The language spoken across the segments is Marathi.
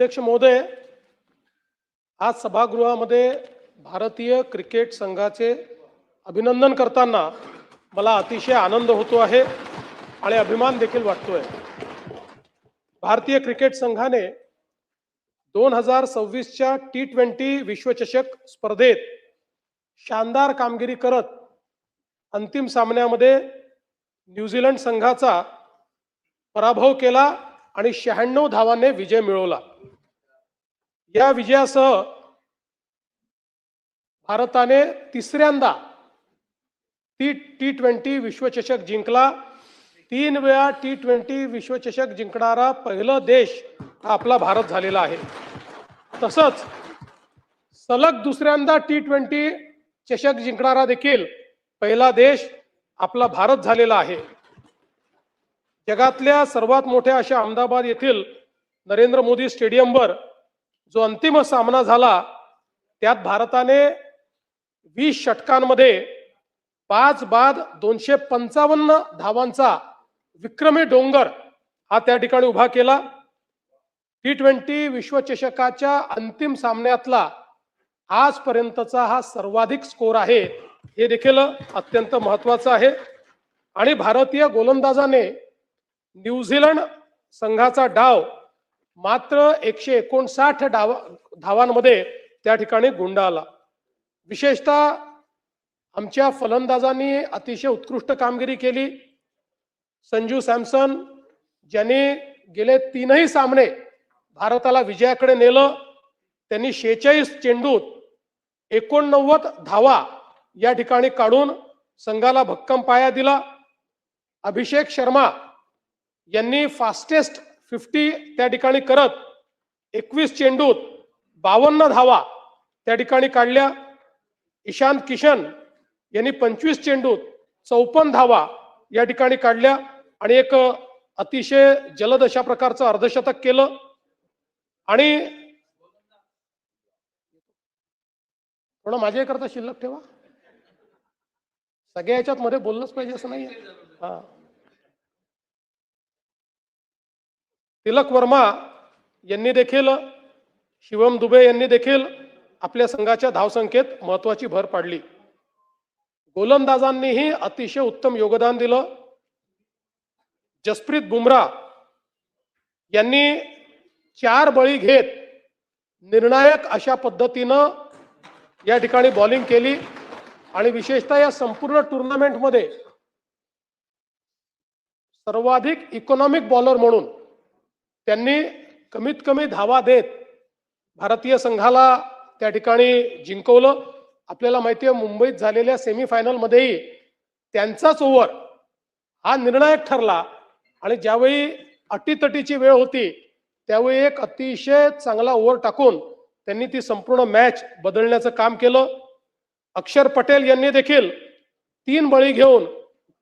अध्यक्ष महोदय, आज सभागृहामध्ये भारतीय क्रिकेट संघाचे अभिनंदन करताना मला अतिशय आनंद होतो आहे आणि अभिमान देखील वाटतोय। भारतीय क्रिकेट संघाने 2026च्या T20 विश्वचषक स्पर्धेत शानदार कामगिरी करत अंतिम सामन्यामध्ये न्यूझीलंड संघाचा पराभव केला आणि 96 धावांनी विजय मिळवला। या विजयासह भारताने तिसऱ्यांदा T20 विश्वचषक जिंकला। 3 वेळा T20 विश्वचषक जिंकणारा पहिला देश हा आपला भारत झालेला आहे। तसंच सलग दुसऱ्यांदा T20 चषक जिंकणारा देखील पहिला देश आपला भारत झालेला आहे। जगातल्या सर्वात मोठ्या अशा अहमदाबाद येथील नरेंद्र मोदी स्टेडियमवर जो अंतिम सामना झाला त्यात भारताने 20 षटकांमध्ये 5 बाद 255 धावांचा विक्रमी डोंगर हा त्या ठिकाणी उभा केला। T20 विश्वचषकाच्या अंतिम सामन्यातला आजपर्यंतचा हा सर्वाधिक स्कोर आहे, हे देखील अत्यंत महत्त्वाचं आहे। आणि भारतीय गोलंदाजाने न्यूझीलंड संघाचा डाव मात्र 159 धावांमध्ये त्या ठिकाणी गुंडाळला। विशेषतः आमच्या फलंदाजांनी अतिशय उत्कृष्ट कामगिरी केली। संजू सॅमसन ज्यांनी गेले 3ही सामने भारताला विजयाकडे नेलं, त्यांनी 46 चेंडूत 89 धावा या ठिकाणी काढून संघाला भक्कम पाया दिला। अभिषेक शर्मा यांनी फास्टेस्ट 50 त्या ठिकाणी करत 21 चेंडूत 52 धावा त्या ठिकाणी काढल्या। ईशांत किशन यांनी 25 चेंडूत 54 धावा या ठिकाणी काढल्या आणि एक अतिशय जलद अशा प्रकारचं अर्धशतक केलं। आणि थोडं माझ्याकरता शिल्लक ठेवा, सगळ्या याच्यात मध्ये बोललंच पाहिजे असं नाही। तिलक वर्मा यांनी देखील, शिवम दुबे यांनी देखील आपल्या संघाच्या धावसंख्येत महत्त्वाची भर पाडली। गोलंदाजांनीही अतिशय उत्तम योगदान दिलं। जसप्रीत बुमराह यांनी 4 बळी घेत निर्णायक अशा पद्धतीनं या ठिकाणी बॉलिंग केली आणि विशेषतः या संपूर्ण टुर्नामेंटमध्ये सर्वाधिक इकॉनॉमिक बॉलर म्हणून त्यांनी कमीत कमी धावा देत भारतीय संघाला त्या ठिकाणी जिंकवलं। आपल्याला माहिती आहे मुंबईत झालेल्या सेमीफायनलमध्येही त्यांचाच ओव्हर हा निर्णायक ठरला आणि ज्यावेळी अटीतटीची वेळ होती त्यावेळी एक अतिशय चांगला ओव्हर टाकून त्यांनी ती संपूर्ण मॅच बदलण्याचं काम केलं। अक्षर पटेल यांनी देखील 3 बळी घेऊन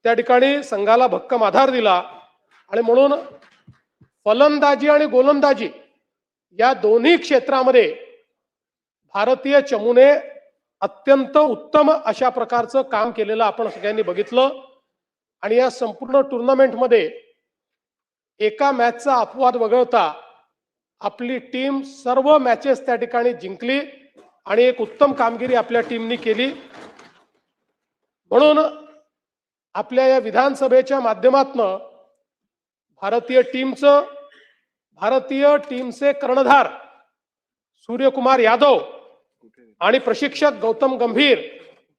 त्या ठिकाणी संघाला भक्कम आधार दिला आणि म्हणून फलंदाजी आणि गोलंदाजी या दोन्ही क्षेत्रामध्ये भारतीय चमूने अत्यंत उत्तम अशा प्रकारचं काम केलेलं आपण सगळ्यांनी बघितलं। आणि या संपूर्ण टुर्नामेंटमध्ये एका मॅचचा अपवाद वगळता आपली टीम सर्व मॅचेस त्या ठिकाणी जिंकली आणि एक उत्तम कामगिरी आपल्या टीमनी केली। म्हणून आपल्या या विधानसभेच्या माध्यमातून भारतीय टीमचे कर्णधार सूर्यकुमार यादव आणि प्रशिक्षक गौतम गंभीर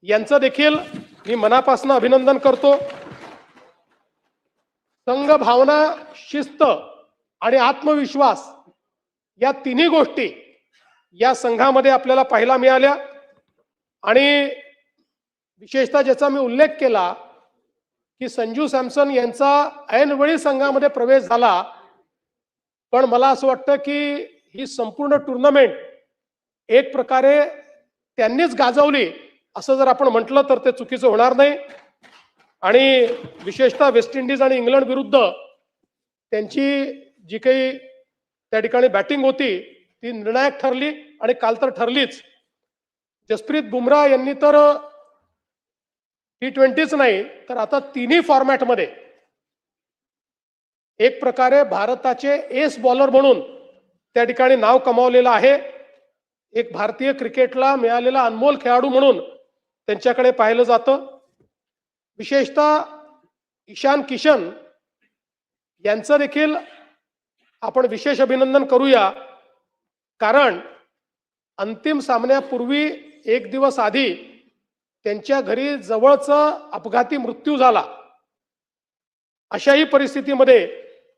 यांचं देखील मी मनापासून अभिनंदन करतो। संघ भावना, शिस्त आणि आत्मविश्वास या तिन्ही गोष्टी या संघामध्ये आपल्याला पाहायला मिळाल्या। आणि विशेषतः ज्याचा मी उल्लेख केला की संजू सॅमसन यांचा ऐनवेळी संघामध्ये प्रवेश झाला, पण मला असं वाटतं की ही संपूर्ण टुर्नामेंट एक प्रकारे त्यांनीच गाजवली असं जर आपण म्हटलं तर ते चुकीचं होणार नाही। आणि विशेषतः वेस्ट इंडिज आणि इंग्लंड विरुद्ध त्यांची जी काही त्या ठिकाणी बॅटिंग होती ती निर्णायक ठरली आणि काल तर ठरलीच। जसप्रीत बुमराह यांनी तर T20च नाही तर आता तिन्ही फॉर्मॅटमध्ये एक प्रकारे भारताचे एस बॉलर म्हणून त्या ठिकाणी नाव कमावलेलं आहे. एक भारतीय क्रिकेटला मिळालेला अनमोल खेळाडू म्हणून त्यांच्याकडे पाहिलं जातं. विशेषतः ईशान किशन यांचं देखील आपण विशेष अभिनंदन करूया, कारण अंतिम सामन्यापूर्वी एक दिवस आधी त्यांच्या घरी जवळचा अपघाती मृत्यू झाला. अशाही परिस्थितीमध्ये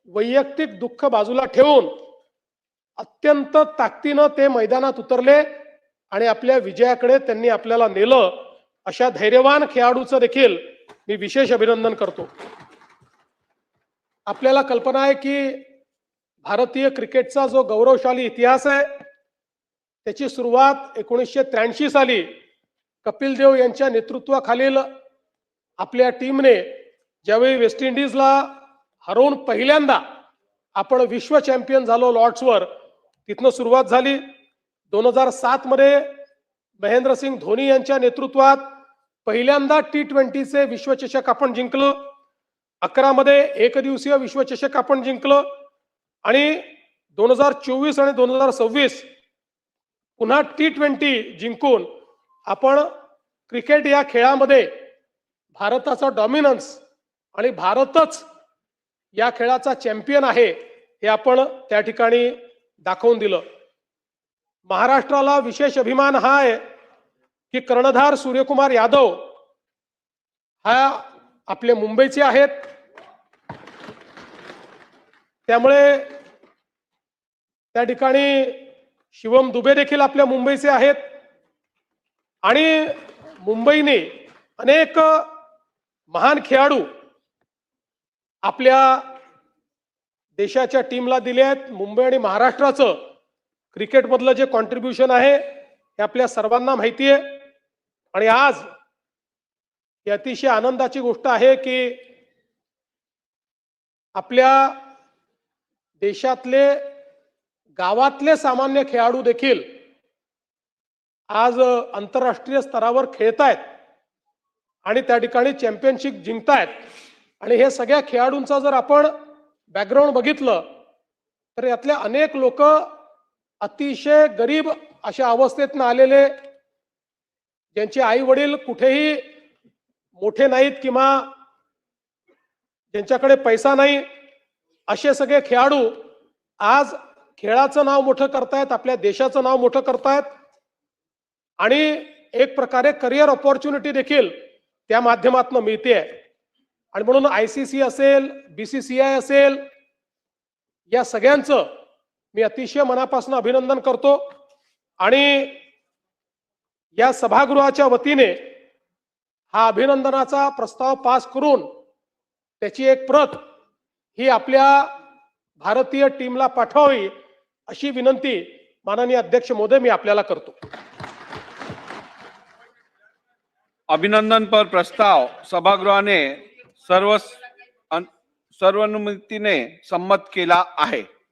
वैयक्तिक दुःख बाजूला ठेवून अत्यंत ताकदीनं ते मैदानात उतरले आणि आपल्या विजयाकडे त्यांनी आपल्याला नेलं. अशा धैर्यवान खेळाडूचं देखील मी विशेष अभिनंदन करतो. आपल्याला कल्पना आहे की भारतीय क्रिकेटचा जो गौरवशाली इतिहास आहे त्याची सुरुवात 1983 साली कपिल देव यांच्या नेतृत्वाखालील आपल्या टीमने ज्यावेळी वेस्ट इंडिजला हरवून पहिल्यांदा आपण विश्व चॅम्पियन झालो लॉर्ड्सवर, तिथनं सुरुवात झाली. 2007 मध्ये महेंद्रसिंग धोनी यांच्या नेतृत्वात पहिल्यांदा T20चे विश्वचषक आपण जिंकलो. 11 मध्ये एकदिवसीय विश्वचषक आपण जिंकलो आणि 2024 आणि 2026 पुन्हा T20 जिंकून आपण क्रिकेट या खेळामध्ये भारताचा डॉमिनन्स आणि भारतच या खेळाचा चॅम्पियन आहे हे आपण त्या ठिकाणी दाखवून दिलं. महाराष्ट्राला विशेष अभिमान हा आहे की कर्णधार सूर्यकुमार यादव हा आपले मुंबईचे आहेत. त्यामुळे त्या ठिकाणी शिवम दुबे देखील आपल्या मुंबईचे आहेत आणि मुंबईने अनेक महान खेळाडू आपल्या देशाच्या टीमला दिले आहेत. मुंबई आणि महाराष्ट्राचं क्रिकेटमधलं जे कॉन्ट्रीब्युशन आहे हे आपल्या सर्वांना माहिती आहे. आणि आज ही अतिशय आनंदाची गोष्ट आहे की आपल्या देशातले गावातले सामान्य खेळाडू देखील आज आंतरराष्ट्रीय स्तरावर खेळतायत आणि त्या ठिकाणी चॅम्पियनशिप जिंकतायत. आणि हे सगळ्या खेळाडूंचा जर आपण बॅकग्राऊंड बघितलं तर यातले अनेक लोक अतिशय गरीब अशा अवस्थेतून आलेले, ज्यांचे आई वडील कुठेही मोठे नाहीत किंवा ज्यांच्याकडे पैसा नाही, असे सगळे खेळाडू आज खेळाचं नाव मोठं करतायत, आपल्या देशाचं नाव मोठं करतायत आणि एक प्रकारे करिअर ऑपॉर्च्युनिटी देखील त्या माध्यमातून मिळते. आणि म्हणून ICC असेल, BCCI असेल, या सगळ्यांचं मी अतिशय मनापासून अभिनंदन करतो. आणि या सभागृहाच्या वतीने हा अभिनंदनाचा प्रस्ताव पास करून त्याची एक प्रत ही आपल्या भारतीय टीमला पाठवावी अशी विनंती माननीय अध्यक्ष महोदय मी आपल्याला करतो. अभिनंदन पर प्रस्ताव सभागृहाने सर्वानुमतीने संमत केला आहे.